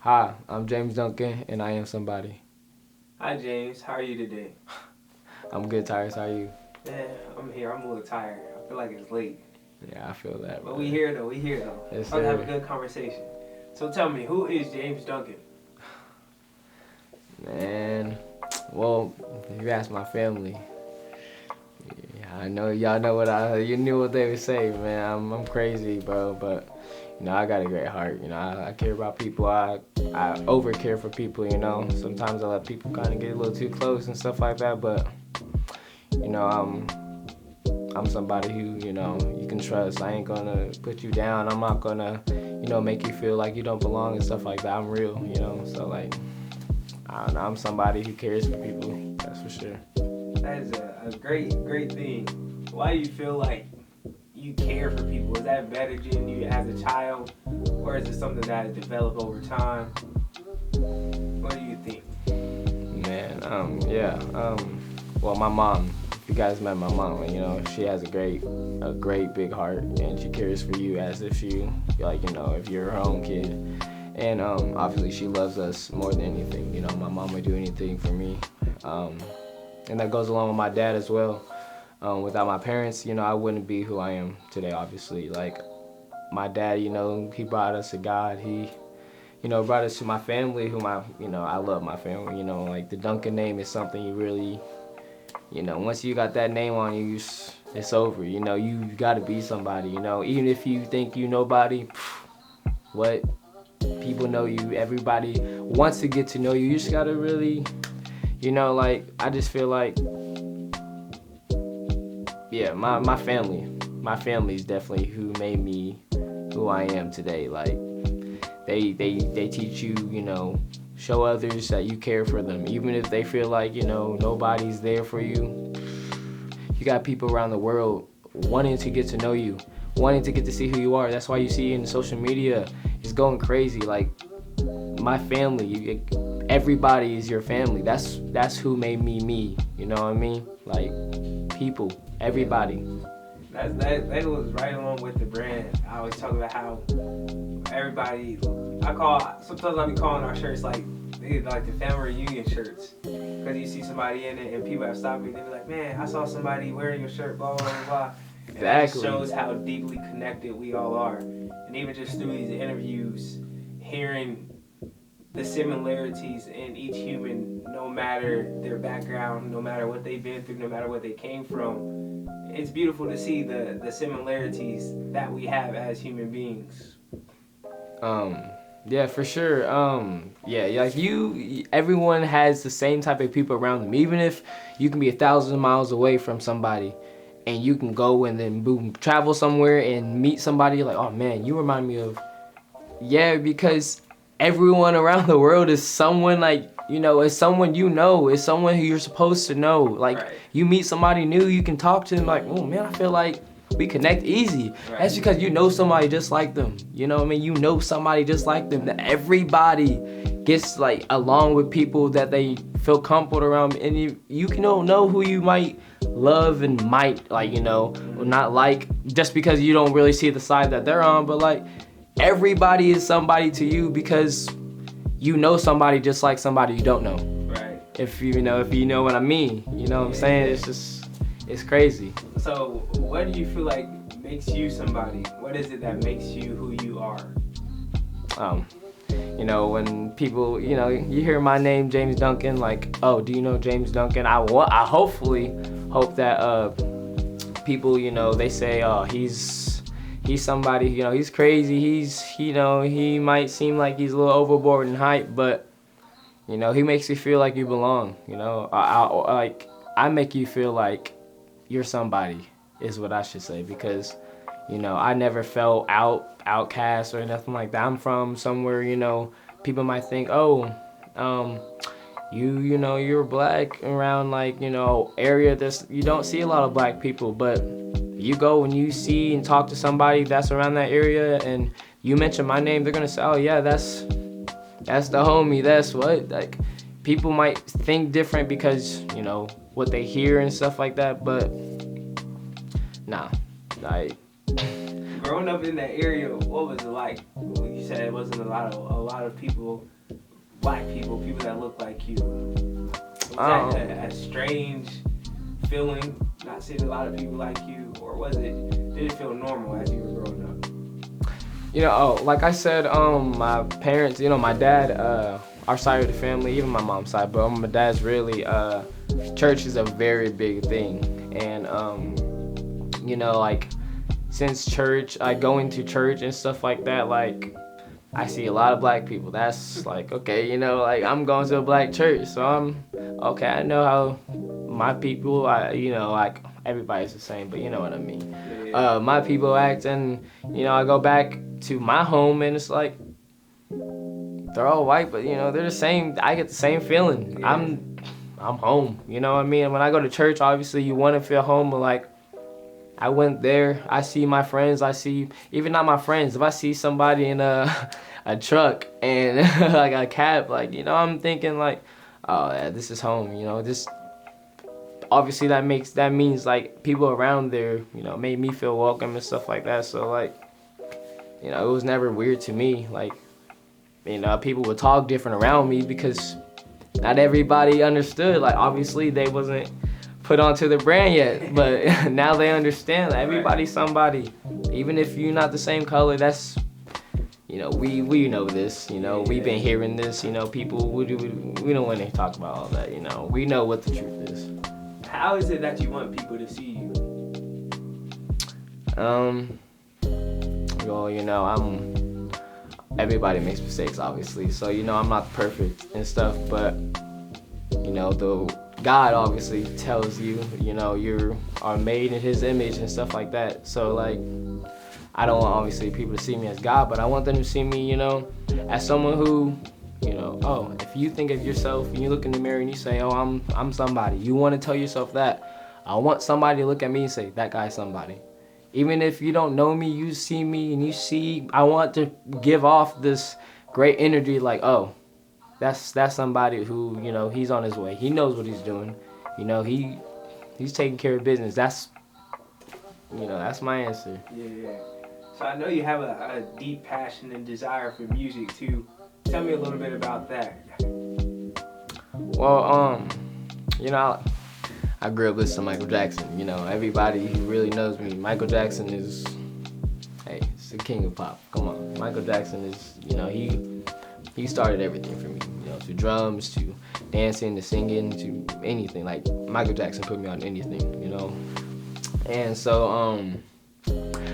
Hi, I'm James Duncan, and I am somebody. Hi James, how are you today? I'm good, Tyrus. How are you? Man, I'm here. I'm a little tired. I feel like it's late. Yeah, I feel that, But we brother. here though. We here though. Yes, About to have a sir. good conversation. So tell me, who is James Duncan? Man, well, if you ask my family, yeah, I know y'all know you knew what they would say, man. I'm crazy, bro, but I got a great heart. I care about people. I over care for people. Sometimes I let people kind of get a little too close and stuff like that, but you know, I'm I'm somebody who, you can trust. I ain't gonna put you down. I'm not gonna, make you feel like you don't belong and stuff like that. I'm real, so like, I don't know, I'm somebody who cares for people, that's for sure. That is a great thing. Why do you feel like you care for people? Is that embedded in you as a child, or is it something that has developed over time? What do you think? Man, yeah, well, my mom, if you guys met my mom, she has a great big heart, and she cares for you as if if you're her own kid. And obviously she loves us more than anything. My mom would do anything for me. And that goes along with my dad as well. Without my parents, I wouldn't be who I am today, obviously. Like, my dad, he brought us to God. He, brought us to my family, I love my family. Like, the Duncan name is something you really, once you got that name on you, it's over. You got to be somebody, even if you think you nobody, what? People know you. Everybody wants to get to know you. You just got to really, like, I just feel like, yeah, my family is definitely who made me who I am today. Like, they teach you, show others that you care for them, even if they feel like, nobody's there for you. You got people around the world wanting to get to know you, wanting to get to see who you are. That's why you see in social media, it's going crazy. Like, my family, everybody is your family. That's who made me me. You know what I mean? Like, people, everybody. That goes right along with the brand. I always talk about how everybody. Sometimes I be calling our shirts like the family reunion shirts, because you see somebody in it and people have stopped me. They be like, "Man, I saw somebody wearing your shirt." Blah blah blah blah. And that just Exactly. shows how deeply connected we all are. And even just through these interviews, hearing the similarities in each human, no matter their background, no matter what they've been through, no matter what they came from, it's beautiful to see the similarities that we have as human beings. Um, yeah, for sure. Yeah, like everyone has the same type of people around them. Even if you can be 1,000 miles away from somebody, and you can go and then boom, travel somewhere and meet somebody, like, oh man, you remind me of, yeah, because everyone around the world is someone, like, is someone is someone who you're supposed to know. Like, Right. you meet somebody new, you can talk to them, like, oh man, I feel like we connect easy. Right. That's because you know somebody just like them. You know what I mean? You know somebody just like them. Everybody gets, like, along with people that they feel comfortable around, and you can don't know who you might love and might, like, or not like, just because you don't really see the side that they're on. But, like, everybody is somebody to you because you know somebody just like somebody you don't know. Right. If you know what I mean. You know what I'm saying? It's crazy. So, what do you feel like makes you somebody? What is it that makes you who you are? When people, you hear my name, James Duncan, like, oh, do you know James Duncan? I hopefully hope that people, they say, oh, he's somebody, he's crazy. He might seem like he's a little overboard in height, but, he makes you feel like you belong. I make you feel like you're somebody, is what I should say, because, I never felt outcast or nothing like that. I'm from somewhere, people might think, oh, you're black around, like, area that's, you don't see a lot of black people, but you go and you see and talk to somebody that's around that area and you mention my name, they're gonna say, oh yeah, that's the homie, that's what, like, people might think different because, what they hear and stuff like that, but nah, like, growing up in that area, what was it like? You said it wasn't a lot of people, black people that look like you. Was that a strange feeling, not seeing a lot of people like you, or did it feel normal as you were growing up? You know, like I said, my parents, you know, my dad, our side of the family, even my mom's side, but my dad's really, church is a very big thing. And, you know, like, since church, going to church and stuff like that, like, I see a lot of black people. That's like, okay, you know, like, I'm going to a black church, so okay, I know how my people, you know, like, everybody's the same, but you know what I mean. My people act, and, you know, I go back to my home, and it's like, they're all white, but, you know, they're the same. I get the same feeling. Yeah. I'm home, you know what I mean? When I go to church, obviously, you want to feel home, but, like, I went there, I see my friends, even not my friends, if I see somebody in a truck and like a cab, like, you know, I'm thinking like, oh yeah, this is home, you know, this, obviously that means like people around there, you know, made me feel welcome and stuff like that, so like, you know, it was never weird to me, like, you know, people would talk different around me because not everybody understood, like, obviously they wasn't put onto the brand yet, but now they understand that everybody's somebody, even if you're not the same color. That's, you know, we know this, you know, we've been hearing this, you know, people, we don't want to talk about all that, you know, we know what the truth is. How is it that you want people to see you? Well, you know, everybody makes mistakes, obviously, so, you know, I'm not perfect and stuff, but, you know, God obviously tells you, you know, you are made in his image and stuff like that. So, like, I don't want, obviously, people to see me as God, but I want them to see me, you know, as someone who, you know, oh, if you think of yourself and you look in the mirror and you say, oh, I'm somebody, you want to tell yourself that. I want somebody to look at me and say, that guy's somebody. Even if you don't know me, you see me and you see, I want to give off this great energy like, oh, that's somebody who, you know, he's on his way. He knows what he's doing. You know, he's taking care of business. That's, you know, that's my answer. Yeah. So I know you have a deep passion and desire for music too. Tell me a little bit about that. Well, you know, I grew up listening to Michael Jackson. You know, everybody who really knows me, Michael Jackson is, hey, it's the king of pop. Come on, Michael Jackson is, you know, he started everything for me, you know, to drums, to dancing, to singing, to anything. Like, Michael Jackson put me on anything, you know. And so,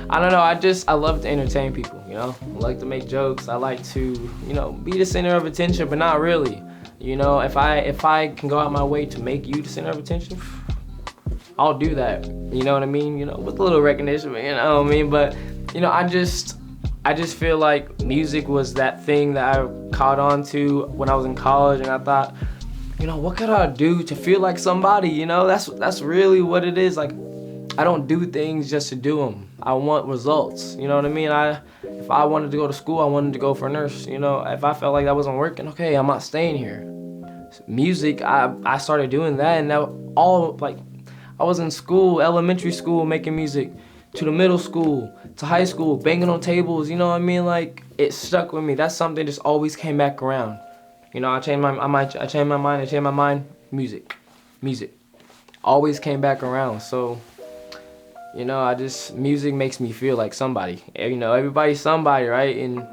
I don't know, I love to entertain people, you know. I like to make jokes. I like to, you know, be the center of attention, but not really. You know, if I can go out my way to make you the center of attention, I'll do that. You know what I mean? You know, with a little recognition, you know what I mean? But, you know, I just feel like music was that thing that I caught on to when I was in college, and I thought, you know, what could I do to feel like somebody, you know? That's really what it is. Like, I don't do things just to do them. I want results, you know what I mean? If I wanted to go to school, I wanted to go for a nurse, you know? If I felt like that wasn't working, okay, I'm not staying here. Music, I started doing that, and now I was in school, elementary school, making music, to the middle school, to high school, banging on tables, you know what I mean? Like, it stuck with me. That's something just always came back around. You know, I changed my mind, music. Always came back around, so, you know, music makes me feel like somebody. You know, everybody's somebody, right? And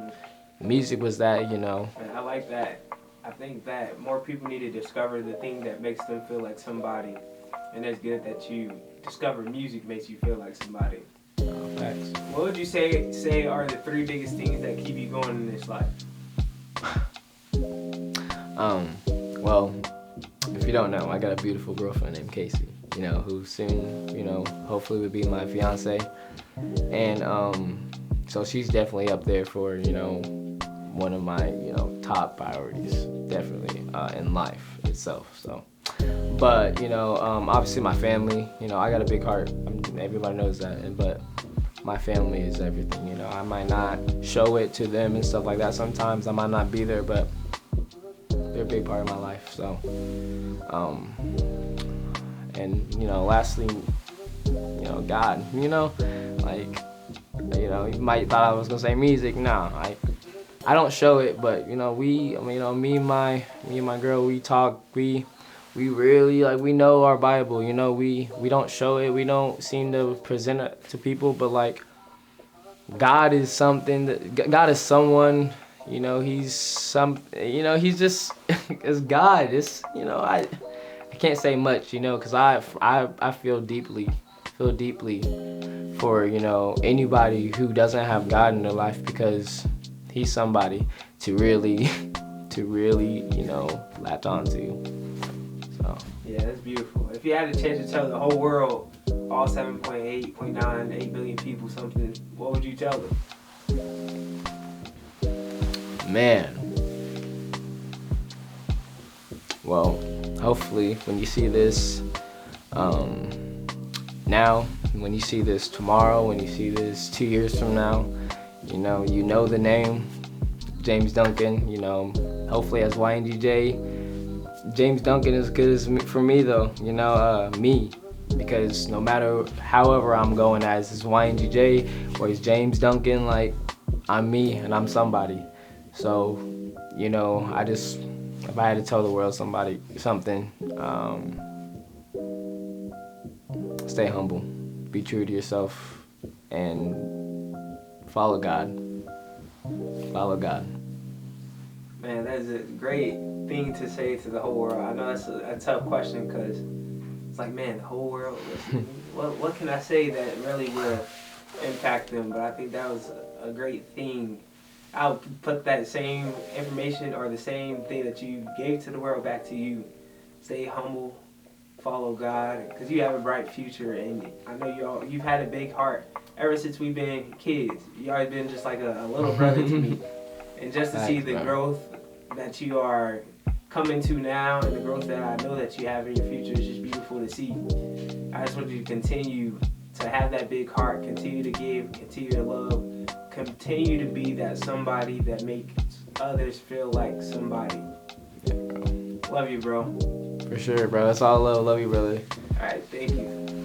music was that, you know. I like that. I think that more people need to discover the thing that makes them feel like somebody. And it's good that you discover music makes you feel like somebody. Facts. What would you say are the 3 biggest things that keep you going in this life? Well, if you don't know, I got a beautiful girlfriend named Casey, you know, who soon, you know, hopefully will be my fiance. And so she's definitely up there for, you know, one of my, you know, top priorities, definitely, in life itself. So, but, you know, obviously my family, you know, I got a big heart. Everybody knows that, but my family is everything, you know. I might not show it to them and stuff like that. Sometimes I might not be there, but they're a big part of my life. So, and, you know, lastly, you know, God, you know, like, You know, you might thought I was gonna say music. No, I don't show it, but you know, me and my girl, we talk, we really like we know our Bible. You know, we don't show it, we don't seem to present it to people, but like God is something that God is someone. You know, he's some. You know, he's just it's God. It's you know I can't say much. You know, cause I feel deeply for you know anybody who doesn't have God in their life because he's somebody to really you know latch onto. So Yeah, that's beautiful. If you had a chance to tell the whole world, all 7.8 billion people something, what would you tell them? man, well, hopefully when you see this now, when you see this tomorrow, when you see this 2 years from now, you know the name James Duncan. You know, hopefully as YNG Jayy, James Duncan is good as me, for me though. You know, me, because no matter however I'm going as is YNG Jayy or is James Duncan, like I'm me and I'm somebody. So, you know, if I had to tell the world something, stay humble, be true to yourself, and follow God. Follow God. Man, that's a great thing to say to the whole world. I know that's a tough question because it's like, man, the whole world. What can I say that really will impact them? But I think that was a great thing. I'll put that same information or the same thing that you gave to the world back to you. Stay humble, follow God, because you have a bright future, and I know you've had a big heart ever since we've been kids. You always been just like a little brother to me, and just to see the growth that you are coming to now, and the growth that I know that you have in your future is just beautiful to see. I just want you to continue to have that big heart, continue to give, continue to love, continue to be that somebody that makes others feel like somebody. Yeah, bro. Love you, bro. For sure, bro. That's all love. Love you, brother. All right, thank you.